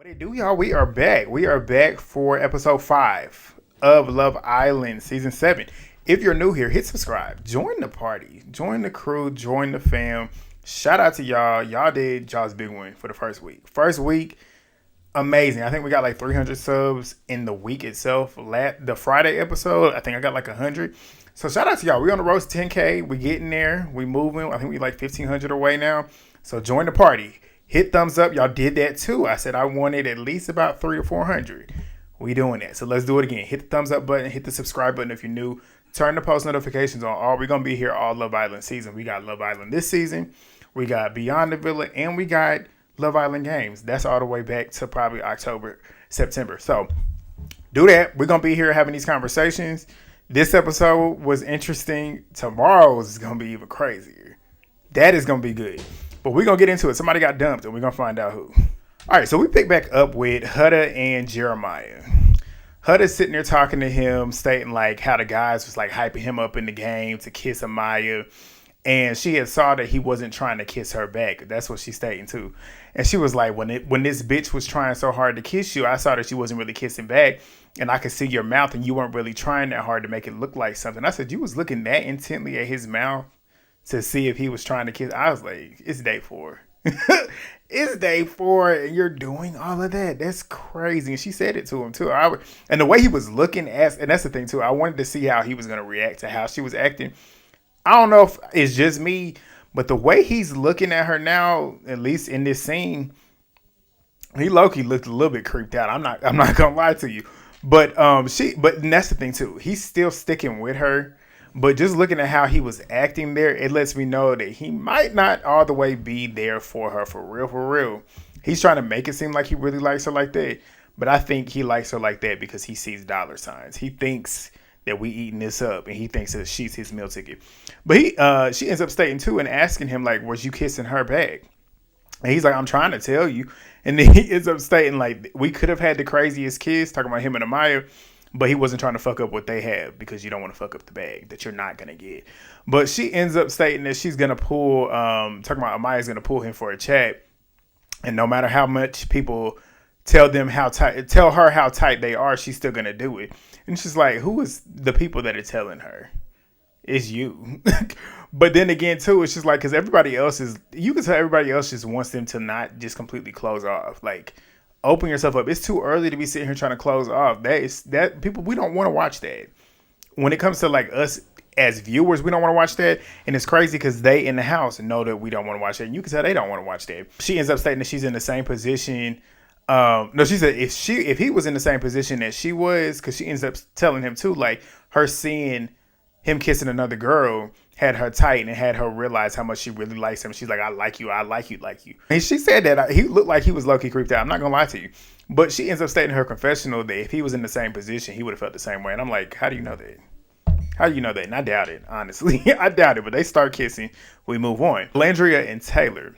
What it do, y'all? We are back. We are back for episode 5 of Love Island season 7. If you're new here, hit subscribe. Join the party. Join the crew. Join the fam. Shout out to y'all. Y'all did y'all's big win for the first week. First week, amazing. I think we got like 300 subs in the week itself. The Friday episode, I think I got like 100. So shout out to y'all. We on the road to 10K. We getting there. We moving. I think we like 1,500 away now. So join the party. Hit thumbs up. Y'all did that too. I said I wanted at least about 300 to 400. We doing that. So let's do it again. Hit the thumbs up button. Hit the subscribe button if you're new. Turn the post notifications on. We're going to be here all Love Island season. We got Love Island this season. We got Beyond the Villa. And we got Love Island Games. That's all the way back to probably October, September. So do that. We're going to be here having these conversations. This episode was interesting. Tomorrow's is going to be even crazier. That is going to be good. But we're going to get into it. Somebody got dumped, and we're going to find out who. All right, so we pick back up with Huda and Jeremiah. Huda's sitting there talking to him, stating like how the guys was like hyping him up in the game to kiss Amaya. And she had saw that he wasn't trying to kiss her back. That's what she's stating too. And she was like, when this bitch was trying so hard to kiss you, I saw that she wasn't really kissing back. And I could see your mouth, and you weren't really trying that hard to make it look like something. I said, you was looking that intently at his mouth to see if he was trying to kiss. I was like, it's day 4. It's day 4 and you're doing all of that. That's crazy. And she said it to him too. And the way he was looking at, and that's the thing too, I wanted to see how he was going to react to how she was acting. I don't know if it's just me, but the way he's looking at her now, at least in this scene, he low-key looked a little bit creeped out. I'm not gonna lie to you. But and that's the thing too. He's still sticking with her. But just looking at how he was acting there, it lets me know that he might not all the way be there for her for real, for real. He's trying to make it seem like he really likes her like that. But I think he likes her like that because he sees dollar signs. He thinks that we eating this up, and he thinks that she's his meal ticket. But she ends up stating too and asking him like, was you kissing her back? And he's like, I'm trying to tell you. And then he ends up stating like, we could have had the craziest kiss, talking about him and Amaya. But he wasn't trying to fuck up what they have because you don't want to fuck up the bag that you're not going to get. But she ends up stating that she's going to pull, talking about Amaya's going to pull him for a chat. And no matter how much people tell her how tight they are, she's still going to do it. And she's like, who is the people that are telling her? It's you. But then again, too, it's just like, because you can tell everybody else just wants them to not just completely close off. Like, open yourself up. It's too early to be sitting here trying to close off. That people, we don't want to watch that. When it comes to like us as viewers, we don't want to watch that. And it's crazy because they in the house know that we don't want to watch that. And you can tell they don't want to watch that. She ends up stating that she's in the same position. No, she said if he was in the same position that she was, because she ends up telling him too, like her seeing him kissing another girl had her tight and had her realize how much she really likes him. She's like, I like you, like you. And she said that he looked like he was low-key creeped out. I'm not going to lie to you. But she ends up stating in her confessional that if he was in the same position, he would have felt the same way. And I'm like, how do you know that? How do you know that? And I doubt it, honestly. I doubt it. But they start kissing. We move on. Olandria and Taylor,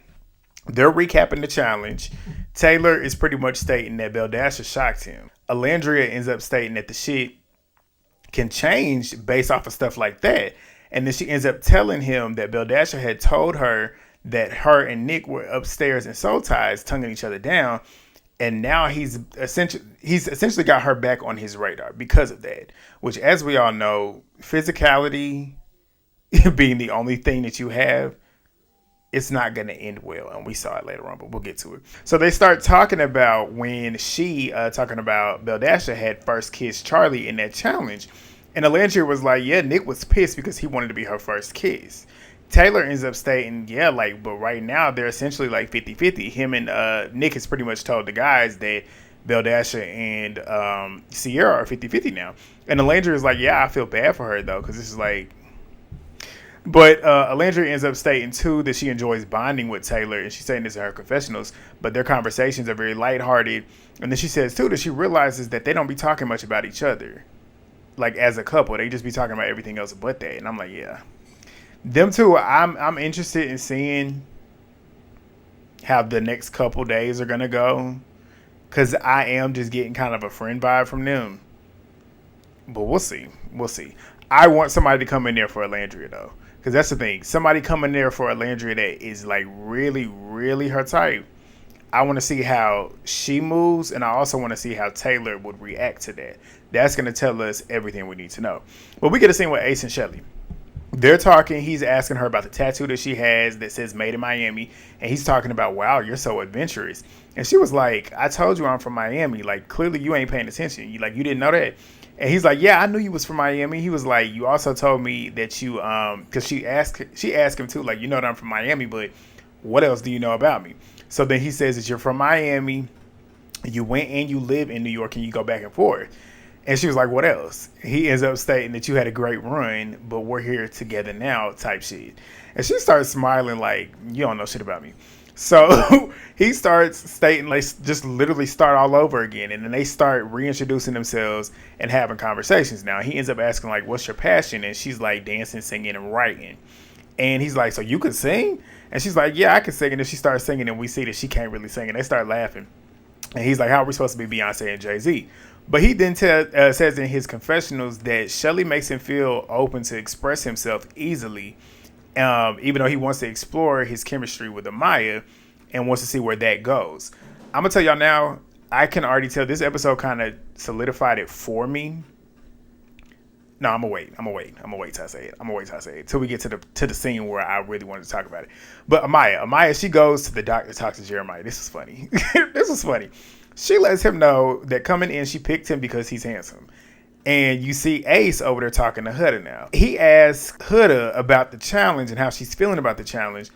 they're recapping the challenge. Taylor is pretty much stating that Beldasha shocked him. Olandria ends up stating that the shit can change based off of stuff like that. And then she ends up telling him that Beldasha had told her that her and Nick were upstairs in soul ties, tonguing each other down. And now he's essentially got her back on his radar because of that. Which, as we all know, physicality being the only thing that you have, it's not going to end well. And we saw it later on, but we'll get to it. So they start talking about when talking about Beldasha had first kissed Charlie in that challenge. And Olandria was like, yeah, Nick was pissed because he wanted to be her first kiss. Taylor ends up stating, yeah, like, but right now they're essentially like 50-50. Him and Nick has pretty much told the guys that Beldasha and Cierra are 50-50 now. And Olandria is like, yeah, I feel bad for her though, because this is like... But Olandria ends up stating too that she enjoys bonding with Taylor, and she's saying this in her confessionals, but their conversations are very lighthearted. And then she says too that she realizes that they don't be talking much about each other. Like as a couple, they just be talking about everything else but that. And I'm like, yeah, them two. I'm interested in seeing how the next couple days are gonna go, because I am just getting kind of a friend vibe from them. But we'll see. I want somebody to come in there for Olandria though, because that's the thing. Somebody coming there for Olandria that is like really, really her type. I want to see how she moves, and I also want to see how Taylor would react to that. That's going to tell us everything we need to know. But we get a scene with Ace and Chelley. They're talking. He's asking her about the tattoo that she has that says "Made in Miami," and he's talking about, "Wow, you're so adventurous." And she was like, "I told you I'm from Miami. Like, clearly you ain't paying attention. You didn't know that." And he's like, "Yeah, I knew you was from Miami." He was like, "You also told me that you because she asked him too, like, you know that I'm from Miami, but what else do you know about me?" So then he says that you're from Miami, you went and you live in New York, and you go back and forth. And she was like, "What else?" He ends up stating that you had a great run, but we're here together now type shit. And she starts smiling like, "You don't know shit about me." So he starts stating, like, just literally start all over again. And then they start reintroducing themselves and having conversations. Now he ends up asking, like, "What's your passion?" And she's like, "Dancing, singing, and writing." And he's like, "So you can sing?" And she's like, "Yeah, I can sing." And then she starts singing, and we see that she can't really sing. And they start laughing. And he's like, "How are we supposed to be Beyonce and Jay-Z?" But he then says in his confessionals that Shelley makes him feel open to express himself easily, even though he wants to explore his chemistry with Amaya and wants to see where that goes. I'm going to tell y'all now, I can already tell this episode kind of solidified it for me. No, I'm going to wait till I say it. Till we get to the scene where I really wanted to talk about it. But Amaya, she goes to the doctor to talk to Jeremiah. This is funny. This was funny. She lets him know that coming in, she picked him because he's handsome. And you see Ace over there talking to Huda now. He asks Huda about the challenge and how she's feeling about the challenge.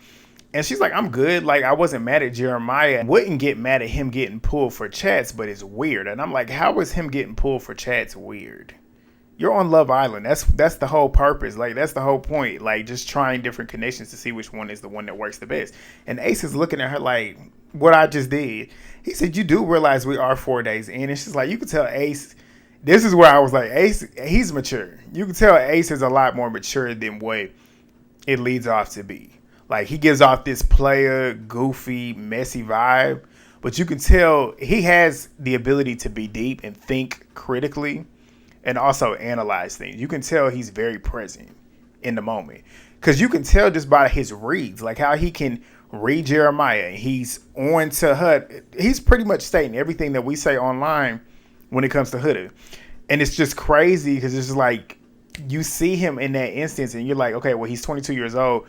And she's like, "I'm good. Like, I wasn't mad at Jeremiah. I wouldn't get mad at him getting pulled for chats, but it's weird." And I'm like, how is him getting pulled for chats weird? You're on Love Island. That's the whole purpose. Like, that's the whole point. Like, just trying different connections to see which one is the one that works the best. And Ace is looking at her like, "What I just did." He said, "You do realize we are 4 days in." And she's like, you could tell Ace, this is where I was like, Ace, he's mature. You can tell Ace is a lot more mature than what it leads off to be. Like, he gives off this player, goofy, messy vibe. But you can tell he has the ability to be deep and think critically and also analyze things. You can tell he's very present in the moment. Because you can tell just by his reads, like how he can read Jeremiah. He's on to Huda. He's pretty much stating everything that we say online when it comes to Huda. And it's just crazy because it's just like you see him in that instance and you're like, okay, well, he's 22 years old.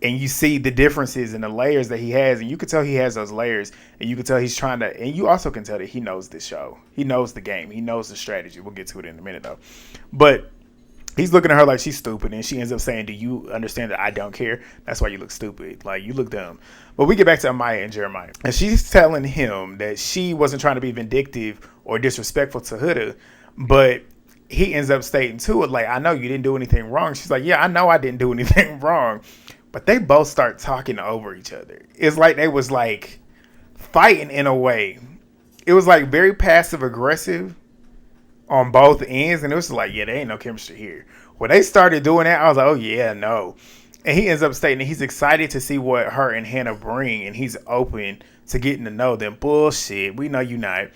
And you see the differences and the layers that he has. And you can tell he has those layers. And you can tell he's trying to. And you also can tell that he knows this show. He knows the game. He knows the strategy. We'll get to it in a minute, though. But he's looking at her like she's stupid. And she ends up saying, "Do you understand that I don't care? That's why you look stupid. Like, you look dumb." But we get back to Amaya and Jeremiah. And she's telling him that she wasn't trying to be vindictive or disrespectful to Huda. But he ends up stating to it, like, "I know you didn't do anything wrong." She's like, "Yeah, I know I didn't do anything wrong." But they both start talking over each other. It's like they was like fighting in a way. It was like very passive aggressive on both ends. And it was like, yeah, there ain't no chemistry here. When they started doing that, I was like, oh yeah, no. And he ends up stating that he's excited to see what her and Hannah bring. And he's open to getting to know them. Bullshit. We know you not.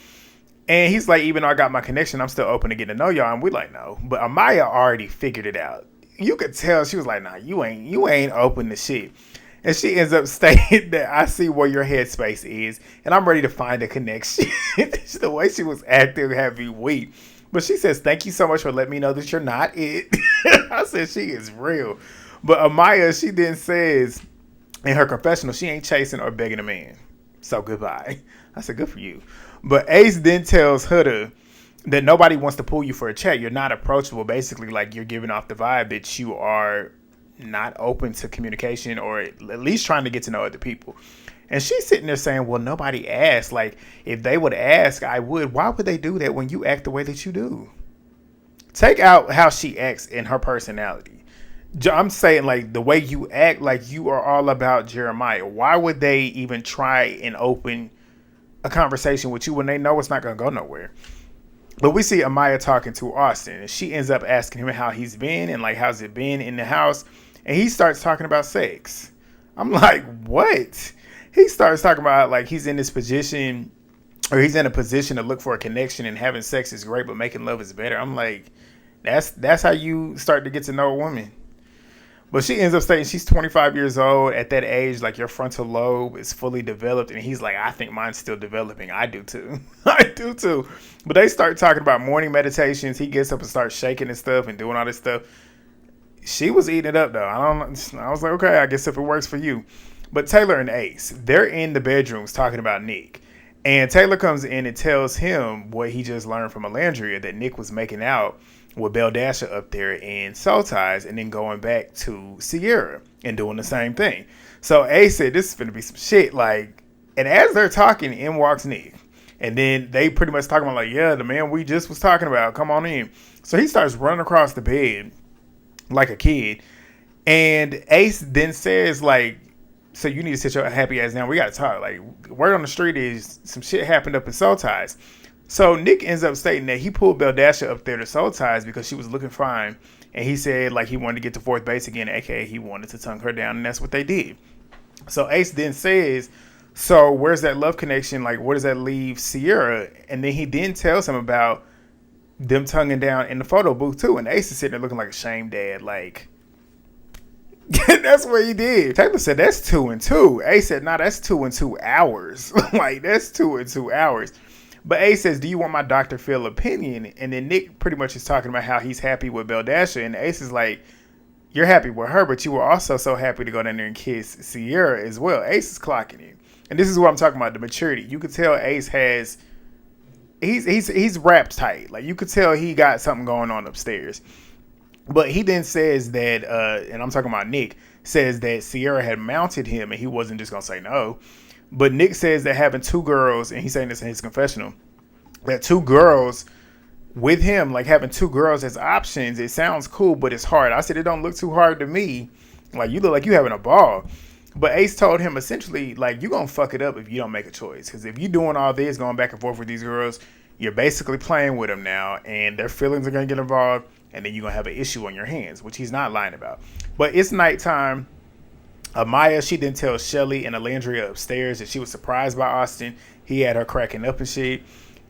And he's like, even though I got my connection, I'm still open to getting to know y'all. And we like, no. But Amaya already figured it out. You could tell she was like, "Nah, you ain't open to shit." And she ends up stating that I see where your headspace is, and I'm ready to find a connection. The way she was acting had me weak. But she says, "Thank you so much for letting me know that you're not it." I said, she is real. But Amaya, she then says in her confessional, she ain't chasing or begging a man. So goodbye. I said, good for you. But Ace then tells Huda that nobody wants to pull you for a chat. You're not approachable. Basically, like, you're giving off the vibe that you are not open to communication or at least trying to get to know other people. And she's sitting there saying, well, nobody asked. Like, if they would ask, I would. Why would they do that when you act the way that you do? Take out how she acts in her personality. I'm saying, like, the way you act, like you are all about Jeremiah. Why would they even try and open a conversation with you when they know it's not going to go nowhere? But we see Amaya talking to Austin, and she ends up asking him how he's been and, like, how's it been in the house. And he starts talking about sex. I'm like, what? He starts talking about, like, he's in this position, or he's in a position to look for a connection, and having sex is great, but making love is better. I'm like, that's how you start to get to know a woman. But she ends up stating she's 25 years old. At that age, like, your frontal lobe is fully developed. And he's like, I think mine's still developing. I do too. I do too. But they start talking about morning meditations. He gets up and starts shaking and stuff and doing all this stuff. She was eating it up, though. I was like, okay, I guess if it works for you. But Taylor and Ace, they're in the bedrooms talking about Nick. And Taylor comes in and tells him what he just learned from Olandria, that Nick was making out with Belle-A up there in Soul Ties and then going back to Cierra and doing the same thing. So Ace said, this is going to be some shit. Like, and as they're talking, in walks Nick. And then they pretty much talking about, like, yeah, the man we just was talking about, come on in. So he starts running across the bed like a kid. And Ace then says, like, so you need to sit your happy ass down. We got to talk. Like, word on the street is some shit happened up in Soul Ties. So Nick ends up stating that he pulled Belle-A up there to Soul Ties because she was looking fine. And he said, like, he wanted to get to fourth base again, aka he wanted to tongue her down, and that's what they did. So Ace then says, so where's that love connection? Like, where does that leave Cierra? And then he then tells him about them tonguing down in the photo booth too. And Ace is sitting there looking like a shamed dad, like, that's what he did. Taylor said, that's 2 and 2. Ace said, nah, that's 2 and 2 hours. Like, that's 2 and 2 hours. But Ace says, do you want my Dr. Phil opinion? And then Nick pretty much is talking about how he's happy with Belle-A. And Ace is like, you're happy with her, but you were also so happy to go down there and kiss Cierra as well. Ace is clocking it. And this is what I'm talking about, the maturity. You could tell Ace has, he's wrapped tight. Like, you could tell he got something going on upstairs. But he then says that, and I'm talking about Nick, says that Cierra had mounted him and he wasn't just going to say no. But Nick says that having 2 girls, and he's saying this in his confessional, that 2 girls with him, like having 2 girls as options, it sounds cool, but it's hard. I said, it don't look too hard to me. Like, you look like you having a ball. But Ace told him essentially, like, you're going to fuck it up if you don't make a choice. Because if you're doing all this, going back and forth with these girls, you're basically playing with them now, and their feelings are going to get involved, and then you're going to have an issue on your hands, which he's not lying about. But it's nighttime. Amaya, she didn't tell Chelley and Olandria upstairs that she was surprised by Austin. He had her cracking up and shit.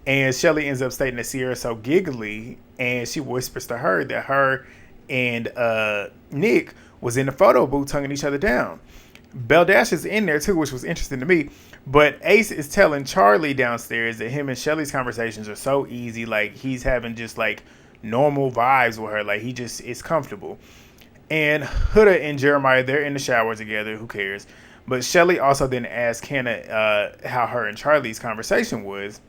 And Chelley ends up stating that Cierra's so giggly, and she whispers to her that her and Nick was in the photo booth tonguing each other down. Belle-A is in there too, which was interesting to me. But Ace is telling Charlie downstairs that him and Chelley's conversations are so easy. Like, he's having just like normal vibes with her. Like, he just is comfortable. And Huda and Jeremiah, they're in the shower together. Who cares? But Chelley also then asked Hannah how her and Charlie's conversation was.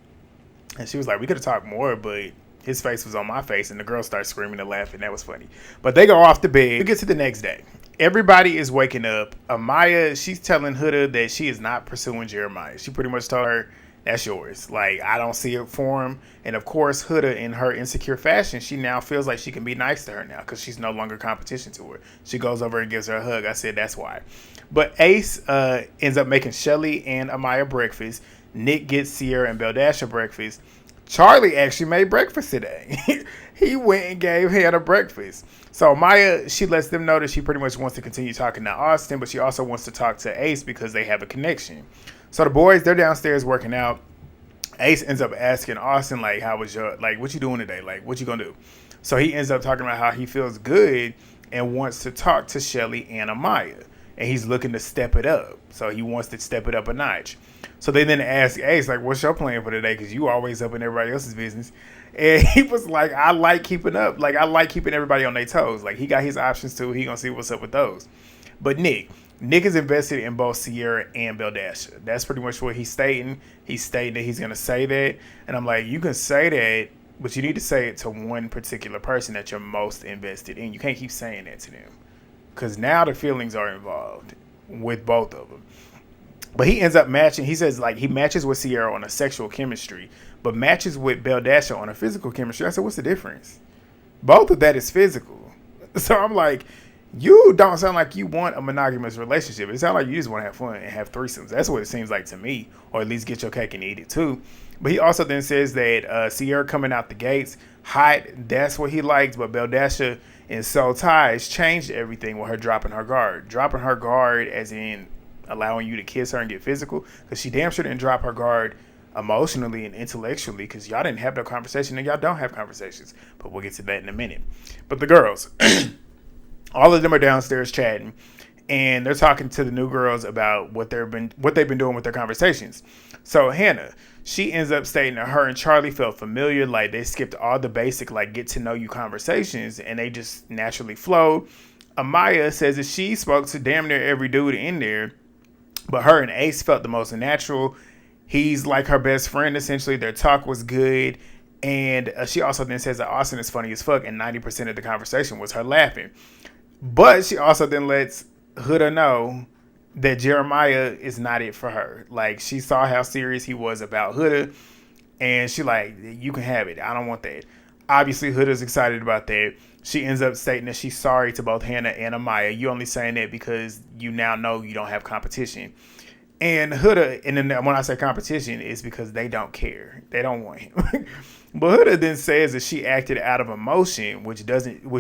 And she was like, we could have talked more, but his face was on my face. And the girl started screaming and laughing. That was funny. But they go off to bed. We get to the next day. Everybody is waking up. Amaya, she's telling Huda that she is not pursuing Jeremiah. She pretty much told her, that's yours. Like, I don't see it for him. And of course, Huda, in her insecure fashion, she now feels like she can be nice to her now because she's no longer competition to her. She goes over and gives her a hug. I said, that's why. But Ace ends up making Chelley and Amaya breakfast. Nick gets Cierra and Belle-A breakfast. Charlie actually made breakfast today. He went and gave Hannah breakfast. So Amaya, she lets them know that she pretty much wants to continue talking to Austin, but she also wants to talk to Ace because they have a connection. So the boys, they're downstairs working out. Ace ends up asking Austin, like, how was your, like, what you doing today? Like, what you gonna do? So he ends up talking about how he feels good and wants to talk to Chelley and Amaya. And he's looking to step it up. So he wants to step it up a notch. So they then ask Ace, like, what's your plan for today? Because you always up in everybody else's business. And he was like, I like keeping up. Like, I like keeping everybody on their toes. Like, he got his options too. He gonna see what's up with those. But Nick is invested in both Cierra and Belle-A. That's pretty much what he's stating. He's stating that he's going to say that. And I'm like, you can say that, but you need to say it to one particular person that you're most invested in. You can't keep saying that to them. Because now the feelings are involved with both of them. But he ends up matching. He says, like, he matches with Cierra on a sexual chemistry, but matches with Belle-A on a physical chemistry. I said, what's the difference? Both of that is physical. So I'm like, you don't sound like you want a monogamous relationship. It sounds like you just want to have fun and have threesomes. That's what it seems like to me, or at least get your cake and eat it too. But he also then says that Cierra coming out the gates hot, that's what he likes. But Belle-A in Soul Ties changed everything with her dropping her guard. Dropping her guard as in allowing you to kiss her and get physical. Because she damn sure didn't drop her guard emotionally and intellectually because y'all didn't have no conversation and y'all don't have conversations. But we'll get to that in a minute. But the girls... All of them are downstairs chatting, and they're talking to the new girls about what they've been doing with their conversations. So Hannah, she ends up stating that her and Charlie felt familiar, like they skipped all the basic like get to know you conversations, and they just naturally flowed. Amaya says that she spoke to damn near every dude in there, but her and Ace felt the most natural. He's like her best friend, essentially. Their talk was good. And she also then says that Austin is funny as fuck, and 90% of the conversation was her laughing. But she also then lets Huda know that Jeremiah is not it for her. Like, she saw how serious he was about Huda, and she like, you can have it. I don't want that. Obviously, Huda's excited about that. She ends up stating that she's sorry to both Hannah and Amaya. You only saying that because you now know you don't have competition. And Huda, and then when I say competition, it's because they don't care. They don't want him. But Huda then says that she acted out of emotion, which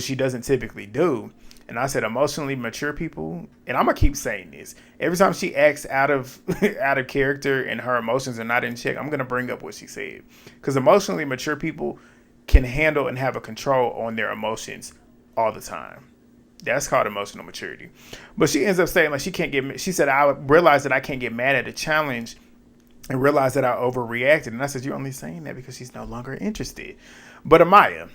she doesn't typically do. And I said emotionally mature people, and I'm gonna keep saying this. Every time she acts out of out of character and her emotions are not in check, I'm gonna bring up what she said. Because emotionally mature people can handle and have a control on their emotions all the time. That's called emotional maturity. But she ends up saying like she said, I realized that I can't get mad at a challenge and realized that I overreacted. And I said, you're only saying that because she's no longer interested. But Amaya,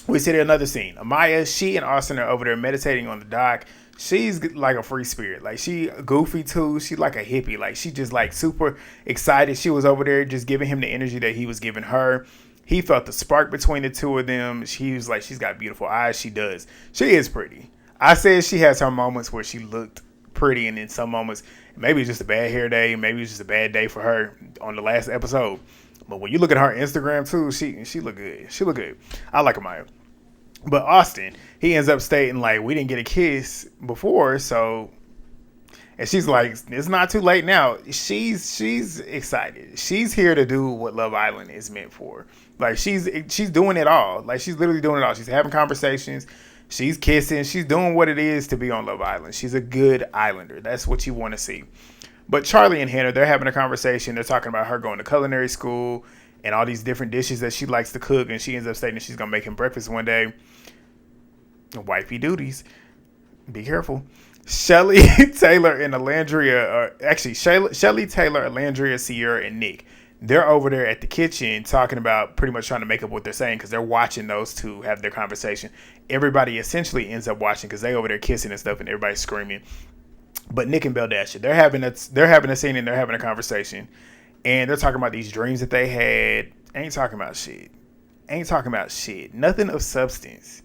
we see another scene. Amaya, she and Austin are over there meditating on the dock. She's like a free spirit. Like, she goofy too. She's like a hippie. Like, she just like super excited. She was over there just giving him the energy that he was giving her. He felt the spark between the two of them. She was like, she's got beautiful eyes. She does. She is pretty. I said she has her moments where she looked pretty, and in some moments, maybe it's just a bad hair day. Maybe it's just a bad day for her on the last episode. But when you look at her Instagram too, she look good. She look good. I like Amaya. But Austin, he ends up stating like, we didn't get a kiss before, so. And she's like, it's not too late now. She's excited. She's here to do what Love Island is meant for. Like, she's doing it all. Like, she's literally doing it all. She's having conversations. She's kissing. She's doing what it is to be on Love Island. She's a good islander. That's what you want to see. But Charlie and Hannah, they're having a conversation. They're talking about her going to culinary school and all these different dishes that she likes to cook. And she ends up stating that she's going to make him breakfast one day. Wifey duties. Be careful. Shelley, Taylor, and Olandria, Shelley, Taylor, Olandria, Cierra, and Nick. They're over there at the kitchen talking about pretty much trying to make up what they're saying because they're watching those two have their conversation. Everybody essentially ends up watching because they over there kissing and stuff and everybody's screaming. But Nick and Belle-A, they're having a scene and they're having a conversation. And they're talking about these dreams that they had. Ain't talking about shit. Nothing of substance.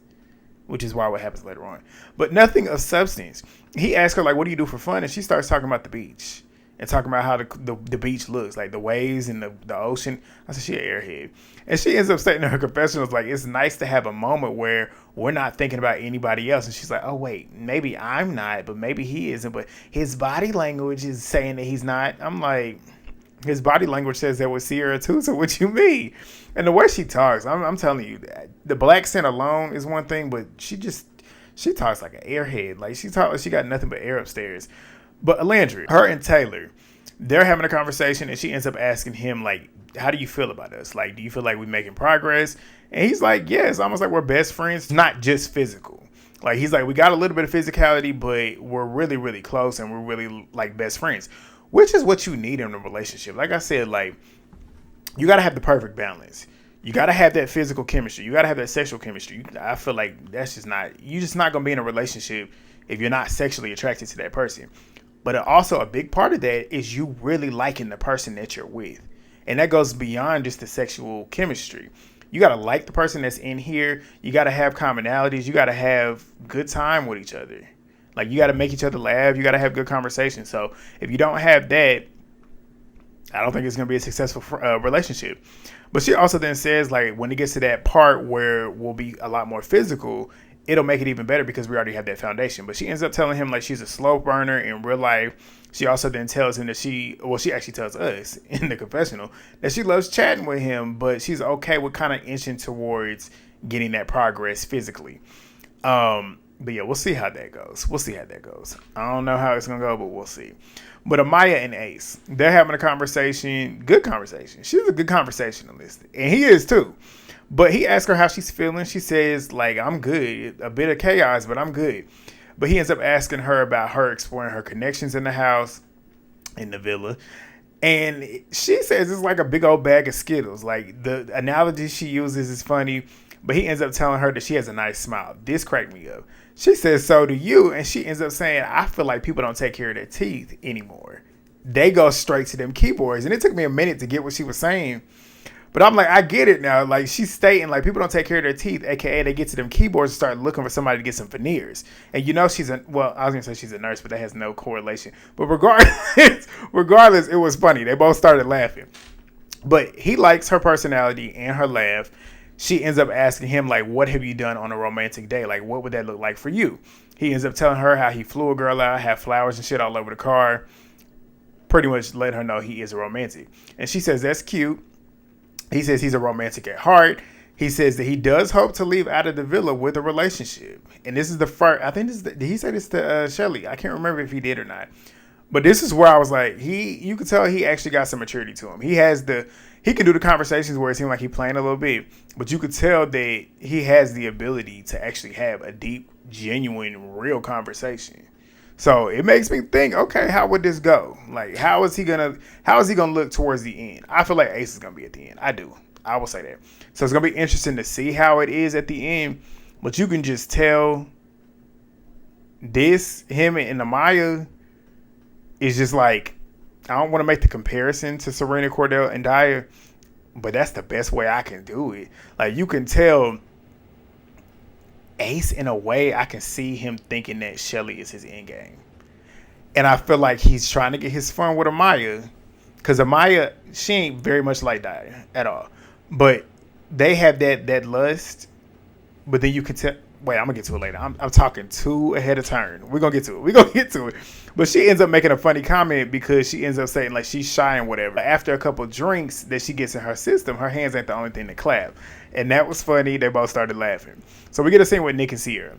Which is why what happens later on. But nothing of substance. He asked her, like, what do you do for fun? And she starts talking about the beach. And talking about how the beach looks. Like, the waves and the ocean. I said, she an airhead. And she ends up stating in her confessionals, like, it's nice to have a moment where we're not thinking about anybody else. And she's like, oh, wait, maybe I'm not, but maybe he isn't. But his body language is saying that he's not. I'm like, his body language says that with Cierra too, so what you mean? And the way she talks, I'm telling you, the black scent alone is one thing, but she talks like an airhead. Like, she got nothing but air upstairs. But Olandria, her and Taylor, they're having a conversation, and she ends up asking him, like, how do you feel about us? Like, do you feel like we're making progress? And he's like, yeah, it's almost like we're best friends, not just physical. Like, he's like, we got a little bit of physicality, but we're really, really close, and we're really, like, best friends. Which is what you need in a relationship. Like I said, like, you got to have the perfect balance. You got to have that physical chemistry. You got to have that sexual chemistry. I feel like you're just not going to be in a relationship if you're not sexually attracted to that person. But also a big part of that is you really liking the person that you're with. And that goes beyond just the sexual chemistry. You got to like the person that's in here. You got to have commonalities. You got to have good time with each other. Like, you got to make each other laugh. You got to have good conversations. So if you don't have that, I don't think it's going to be a successful relationship. But she also then says, like, when it gets to that part where we'll be a lot more physical, it'll make it even better because we already have that foundation. But she ends up telling him, like, she's a slow burner in real life. She also then tells him that she actually tells us in the confessional that she loves chatting with him, but she's okay with kind of inching towards getting that progress physically. But yeah, we'll see how that goes. I don't know how it's going to go, but we'll see. But Amaya and Ace, they're having a conversation. Good conversation. She's a good conversationalist. And he is too. But he asks her how she's feeling. She says, like, I'm good. A bit of chaos, but I'm good. But he ends up asking her about her exploring her connections in the house, in the villa. And she says it's like a big old bag of Skittles. Like, the analogy she uses is funny. But he ends up telling her that she has a nice smile. This cracked me up. She says, so do you. And she ends up saying, I feel like people don't take care of their teeth anymore. They go straight to them keyboards. And it took me a minute to get what she was saying. But I'm like, I get it now. Like, she's stating, like, people don't take care of their teeth, a.k.a. they get to them keyboards and start looking for somebody to get some veneers. And you know she's I was going to say she's a nurse, but that has no correlation. But regardless, it was funny. They both started laughing. But he likes her personality and her laugh. She ends up asking him, like, what have you done on a romantic day? Like, what would that look like for you? He ends up telling her how he flew a girl out, had flowers and shit all over the car. Pretty much let her know he is a romantic. And she says, that's cute. He says he's a romantic at heart. He says that he does hope to leave out of the villa with a relationship. And this is the first, I think did he say this to Chelley? I can't remember if he did or not. But this is where I was like, you could tell he actually got some maturity to him. He can do the conversations where it seemed like he playing a little bit, but you could tell that he has the ability to actually have a deep, genuine, real conversation. So it makes me think, okay, how would this go? Like, how is he gonna look towards the end? I feel like Ace is gonna be at the end. I will say that. So it's gonna be interesting to see how it is at the end. But you can just tell him and Amaya is just like, I don't want to make the comparison to Serena Cordell and Dyer, but that's the best way I can do it. Like, you can tell Ace, in a way, I can see him thinking that Chelley is his end game. And I feel like he's trying to get his fun with Amaya, because Amaya, she ain't very much like Dyer at all. But they have that lust, but then you can tell, wait, I'm going to get to it later. I'm talking too ahead of turn. We're going to get to it. But she ends up making a funny comment because she ends up saying, like, she's shy and whatever. After a couple of drinks that she gets in her system, her hands ain't the only thing to clap. And that was funny. They both started laughing. So we get a scene with Nick and Cierra.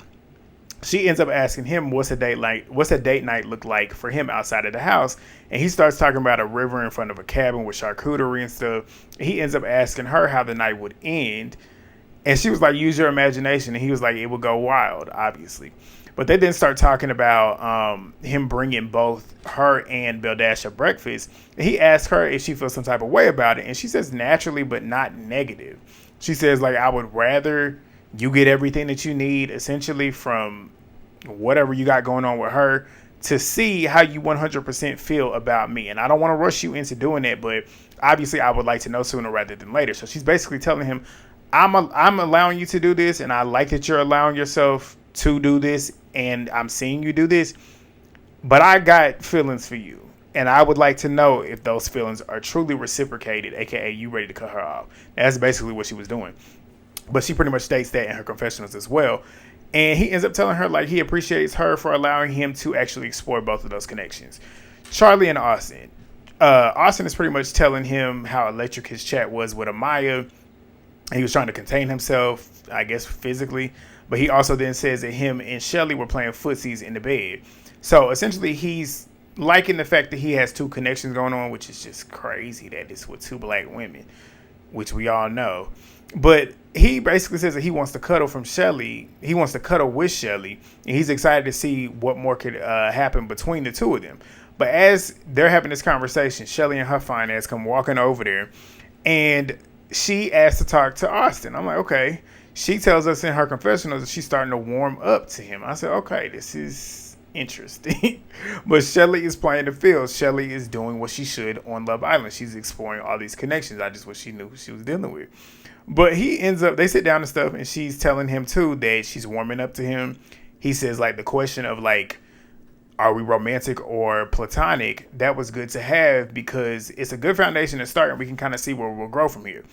She ends up asking him, what's a date night look like for him outside of the house? And he starts talking about a river in front of a cabin with charcuterie and stuff. He ends up asking her how the night would end. And she was like, use your imagination. And he was like, it would go wild, obviously. But they then start talking about him bringing both her and Belle-A breakfast. And he asked her if she feels some type of way about it. And she says naturally, but not negative. She says, like, I would rather you get everything that you need, essentially, from whatever you got going on with her, to see how you 100% feel about me. And I don't want to rush you into doing that, but obviously I would like to know sooner rather than later. So she's basically telling him, I'm allowing you to do this, and I like that you're allowing yourself to do this, and I'm seeing you do this, but I got feelings for you, and I would like to know if those feelings are truly reciprocated, aka you ready to cut her off. That's basically what she was doing. But she pretty much states that in her confessionals as well. And he ends up telling her, like, he appreciates her for allowing him to actually explore both of those connections. Charlie and Austin. Austin is pretty much telling him how electric his chat was with Amaya. He was trying to contain himself, I guess, physically. But he also then says that him and Chelley were playing footsies in the bed. So essentially, he's liking the fact that he has two connections going on, which is just crazy that it's with two black women, which we all know. But he basically says that he wants to cuddle from Chelley. He wants to cuddle with Chelley. And he's excited to see what more could happen between the two of them. But as they're having this conversation, Chelley and her fine ass come walking over there. And she asks to talk to Austin. I'm like, okay. She tells us in her confessionals that she's starting to warm up to him. I said, okay, this is interesting. But Chelley is playing the field. Chelley is doing what she should on Love Island. She's exploring all these connections. I just wish she knew who she was dealing with. But they sit down and stuff, and she's telling him, too, that she's warming up to him. He says, like, the question of, like, are we romantic or platonic? That was good to have because it's a good foundation to start, and we can kind of see where we'll grow from here.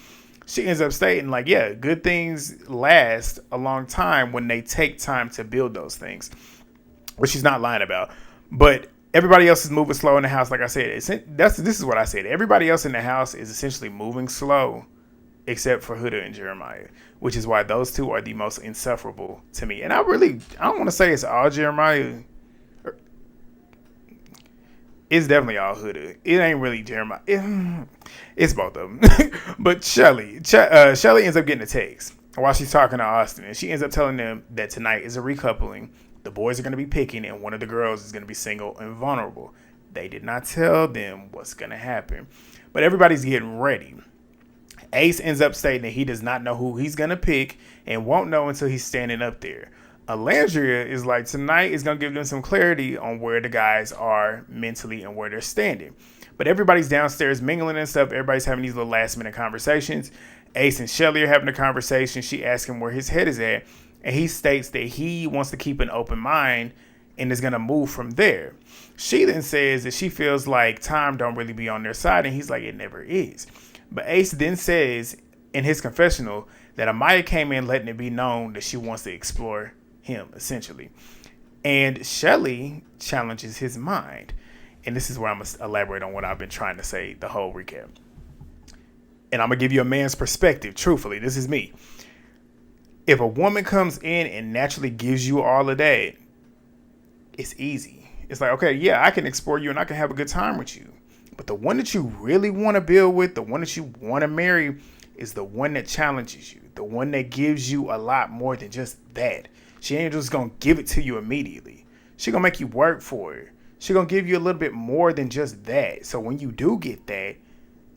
She ends up stating, like, yeah, good things last a long time when they take time to build those things, which she's not lying about. But everybody else is moving slow in the house. Like I said, this is what I said. Everybody else in the house is essentially moving slow, except for Huda and Jeremiah, which is why those two are the most insufferable to me. And I don't want to say it's all Jeremiah. It's definitely all Huda. It ain't really Jeremiah. It's both of them. But Chelley ends up getting a text while she's talking to Austin, and she ends up telling them that tonight is a recoupling. The boys are going to be picking, and one of the girls is going to be single and vulnerable. They did not tell them what's going to happen, but everybody's getting ready. Ace ends up stating that he does not know who he's going to pick and won't know until he's standing up there. Olandria is like, tonight is going to give them some clarity on where the guys are mentally and where they're standing. But everybody's downstairs mingling and stuff. Everybody's having these little last minute conversations. Ace and Chelley are having a conversation. She asks him where his head is at. And he states that he wants to keep an open mind and is going to move from there. She then says that she feels like time don't really be on their side. And he's like, it never is. But Ace then says in his confessional that Amaya came in letting it be known that she wants to explore him, essentially. And Chelley challenges his mind. And this is where I'm going to elaborate on what I've been trying to say the whole recap. And I'm going to give you a man's perspective. Truthfully, this is me. If a woman comes in and naturally gives you all of that, it's easy. It's like, okay, yeah, I can explore you and I can have a good time with you. But the one that you really want to build with, the one that you want to marry, is the one that challenges you. The one that gives you a lot more than just that. She ain't just going to give it to you immediately. She going to make you work for it. She going to give you a little bit more than just that. So when you do get that,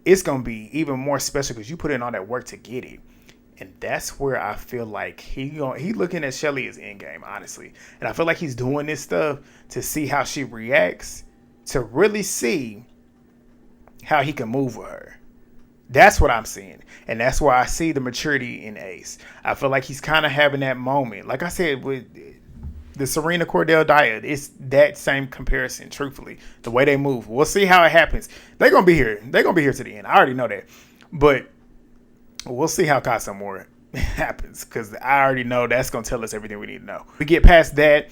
it's going to be even more special because you put in all that work to get it. And that's where I feel like he looking at Chelley as endgame, honestly. And I feel like he's doing this stuff to see how she reacts, to really see how he can move with her. That's what I'm seeing. And that's why I see the maturity in Ace. I feel like he's kind of having that moment. Like I said, with the Serena Cordell Diet, it's that same comparison, truthfully. The way they move. We'll see how it happens. They're going to be here. They're going to be here to the end. I already know that. But we'll see how Casa More happens, because I already know that's going to tell us everything we need to know. We get past that.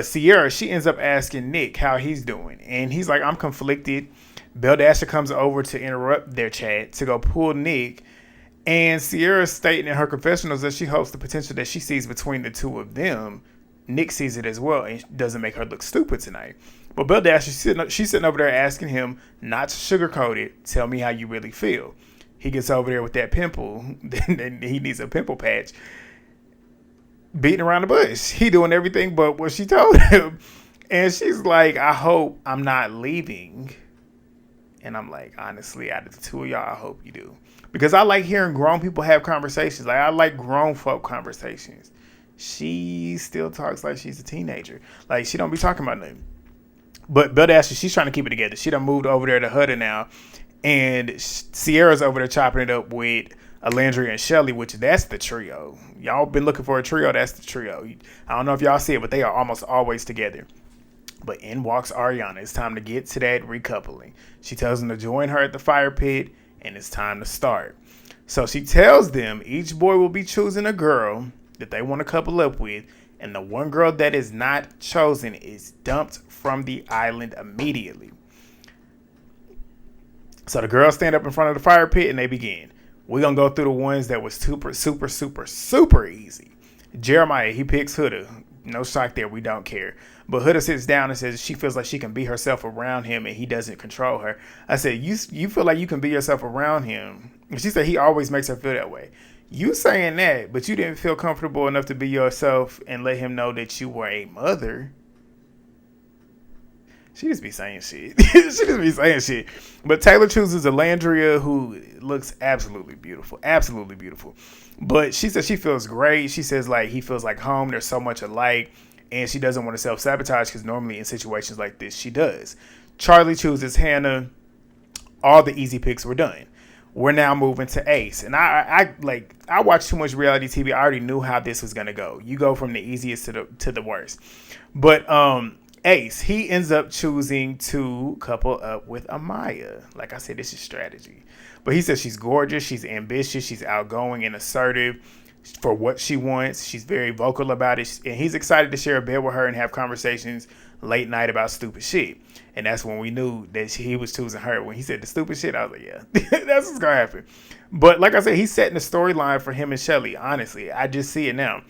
Cierra, she ends up asking Nick how he's doing. And he's like, I'm conflicted. Belle-A comes over to interrupt their chat to go pull Nick. And Cierra's stating in her confessionals that she hopes the potential that she sees between the two of them, Nick sees it as well and doesn't make her look stupid tonight. But Belle-A, she's sitting over there asking him not to sugarcoat it. Tell me how you really feel. He gets over there with that pimple. Then he needs a pimple patch. Beating around the bush. He doing everything but what she told him. And she's like, I hope I'm not leaving. And I'm like, honestly, out of the two of y'all, I hope you do. Because I like hearing grown people have conversations. Like, I like grown folk conversations. She still talks like she's a teenager. Like, she don't be talking about nothing. But Belle-A, she's trying to keep it together. She done moved over there to Huda now. And Sierra's over there chopping it up with Olandria and Chelley, which that's the trio. Y'all been looking for a trio. That's the trio. I don't know if y'all see it, but they are almost always together. But in walks Ariana. It's time to get to that recoupling. She tells them to join her at the fire pit, and it's time to start. So she tells them each boy will be choosing a girl that they want to couple up with, and the one girl that is not chosen is dumped from the island immediately. So the girls stand up in front of the fire pit, and they begin. We're going to go through the ones that was super easy. Jeremiah, he picks Huda. No shock there. We don't care. But Huda sits down and says she feels like she can be herself around him and he doesn't control her. I said, you feel like you can be yourself around him. And she said he always makes her feel that way. You saying that, but you didn't feel comfortable enough to be yourself and let him know that you were a mother. She just be saying shit. But Taylor chooses Olandria, who looks absolutely beautiful. Absolutely beautiful. But she says she feels great. She says like he feels like home. There's so much alike. And she doesn't want to self-sabotage because normally in situations like this, she does. Charlie chooses Hannah. All the easy picks were done. We're now moving to Ace. And I watched too much reality TV. I already knew how this was going to go. You go from the easiest to the worst. But Ace, he ends up choosing to couple up with Amaya. Like I said, this is strategy. But he says she's gorgeous, she's ambitious, she's outgoing and assertive for what she wants. She's very vocal about it. And he's excited to share a bed with her and have conversations late night about stupid shit. And that's when we knew that he was choosing her. When he said the stupid shit, I was like, yeah, that's what's going to happen. But like I said, he's setting the storyline for him and Chelley, honestly. I just see it now.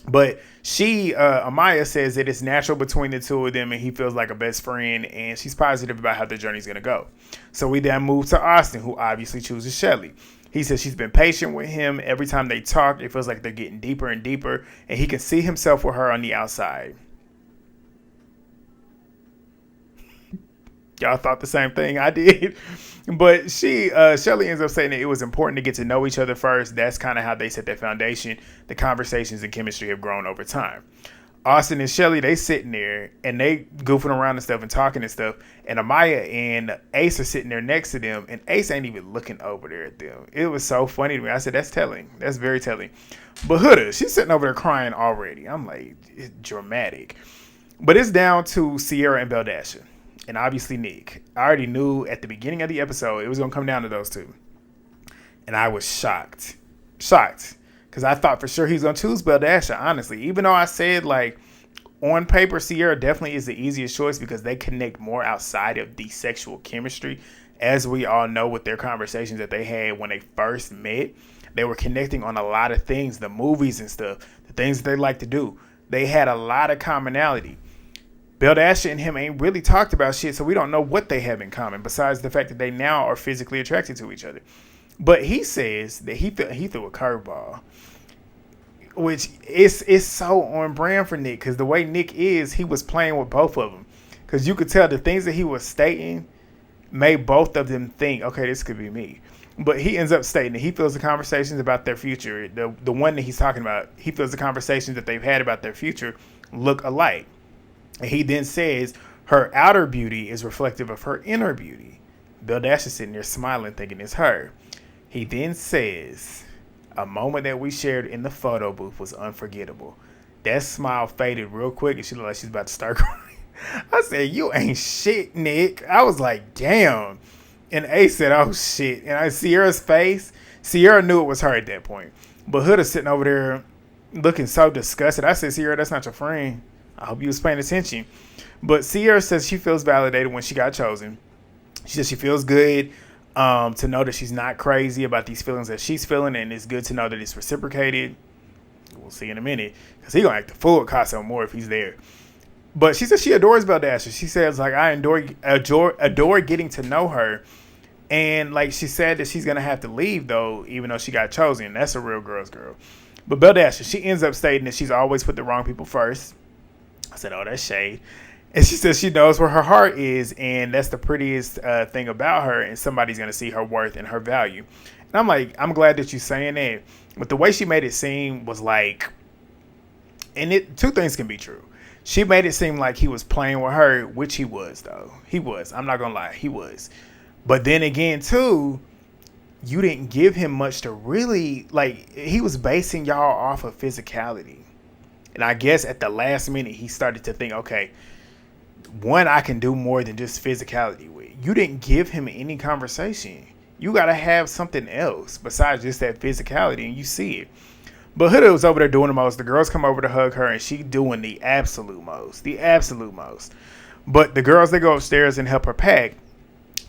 But Amaya says that it's natural between the two of them and he feels like a best friend, and she's positive about how their journey's going to go. So we then move to Austin, who obviously chooses Chelley. He says she's been patient with him. Every time they talk, it feels like they're getting deeper and deeper, and he can see himself with her on the outside. Y'all thought the same thing I did. But Chelley ends up saying that it was important to get to know each other first. That's kind of how they set their foundation. The conversations and chemistry have grown over time. Austin and Chelley, they sitting there and they goofing around and stuff and talking and stuff. And Amaya and Ace are sitting there next to them, and Ace ain't even looking over there at them. It was so funny to me. I said, that's telling. That's very telling. But Huda, she's sitting over there crying already. I'm like, it's dramatic. But it's down to Cierra and Belle-A. And obviously Nick. I already knew at the beginning of the episode it was going to come down to those two. And I was shocked. Shocked. Because I thought for sure he was going to choose Belle-A, honestly. Even though I said, like, on paper, Cierra definitely is the easiest choice because they connect more outside of the sexual chemistry. As we all know with their conversations that they had when they first met, they were connecting on a lot of things, the movies and stuff, the things that they like to do. They had a lot of commonality. Belle-A and him ain't really talked about shit, so we don't know what they have in common besides the fact that they now are physically attracted to each other. But he says that he threw a curveball, which is so on brand for Nick, because the way Nick is, he was playing with both of them. Because you could tell the things that he was stating made both of them think, okay, this could be me. But he ends up stating that he feels the conversations about their future, the one that he's talking about, he feels the conversations that they've had about their future look alike. And he then says her outer beauty is reflective of her inner beauty. Belle-A is sitting there smiling, thinking it's her. He then says, a moment that we shared in the photo booth was unforgettable. That smile faded real quick, and she looked like she's about to start crying. I said, you ain't shit, Nick. I was like, damn. And Ace said, oh, shit. And I see Sierra's face. Cierra knew it was her at that point. But Huda sitting over there looking so disgusted. I said, Cierra, that's not your friend. I hope you was paying attention. But Cierra says she feels validated when she got chosen. She says she feels good to know that she's not crazy about these feelings that she's feeling, and it's good to know that it's reciprocated. We'll see in a minute, because he's going to act the fool with Carthen more if he's there. But she says she adores Belle-A. She says, like, I adore getting to know her. And, like, she said that she's going to have to leave, though, even though she got chosen. That's a real girl's girl. But Belle-A, she ends up stating that she's always put the wrong people first. I said, oh, that's shade. And she says she knows where her heart is, and that's the prettiest thing about her, and somebody's going to see her worth and her value. And I'm like, I'm glad that you're saying that. But the way she made it seem was like, and two things can be true. She made it seem like he was playing with her, which he was, though. He was. I'm not going to lie. He was. But then again, too, you didn't give him much to really, like, he was basing y'all off of physicality. And I guess at the last minute, he started to think, okay, one, I can do more than just physicality with. You didn't give him any conversation. You got to have something else besides just that physicality, and you see it. But Huda was over there doing the most. The girls come over to hug her, and she doing the absolute most. The absolute most. But the girls, they go upstairs and help her pack.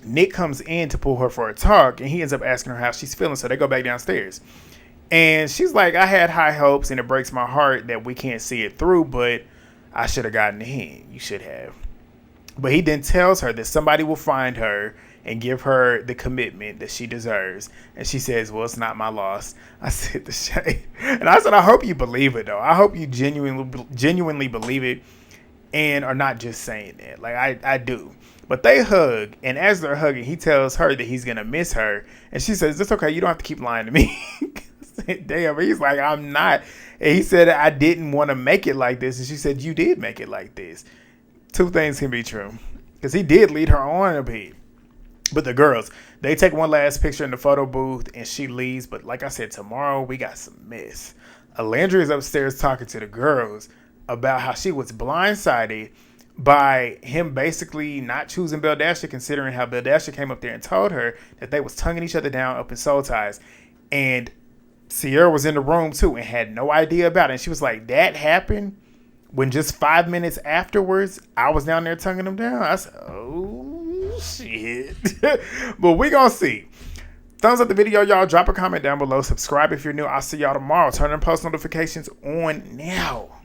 Nick comes in to pull her for a talk, and he ends up asking her how she's feeling, so they go back downstairs. And she's like, I had high hopes, and it breaks my heart that we can't see it through, but I should have gotten the hint. You should have. But he then tells her that somebody will find her and give her the commitment that she deserves. And she says, well, it's not my loss. I said the shade. And I said, I hope you believe it, though. I hope you genuinely believe it and are not just saying that. Like, I do. But they hug, and as they're hugging, he tells her that he's going to miss her. And she says, it's okay. You don't have to keep lying to me. Damn, he's like, I'm not. And he said, I didn't want to make it like this. And she said, you did make it like this. Two things can be true. Because he did lead her on a bit. But the girls, they take one last picture in the photo booth, and she leaves. But like I said, tomorrow we got some mess. Olandria is upstairs talking to the girls about how she was blindsided by him basically not choosing Belle-A, considering how Belle-A came up there and told her that they was tonguing each other down up in soul ties. And Cierra was in the room too and had no idea about it. And she was like, that happened when just 5 minutes afterwards, I was down there tonguing them down. I said, oh, shit. But we gonna see. Thumbs up the video, y'all. Drop a comment down below. Subscribe if you're new. I'll see y'all tomorrow. Turn on post notifications on now.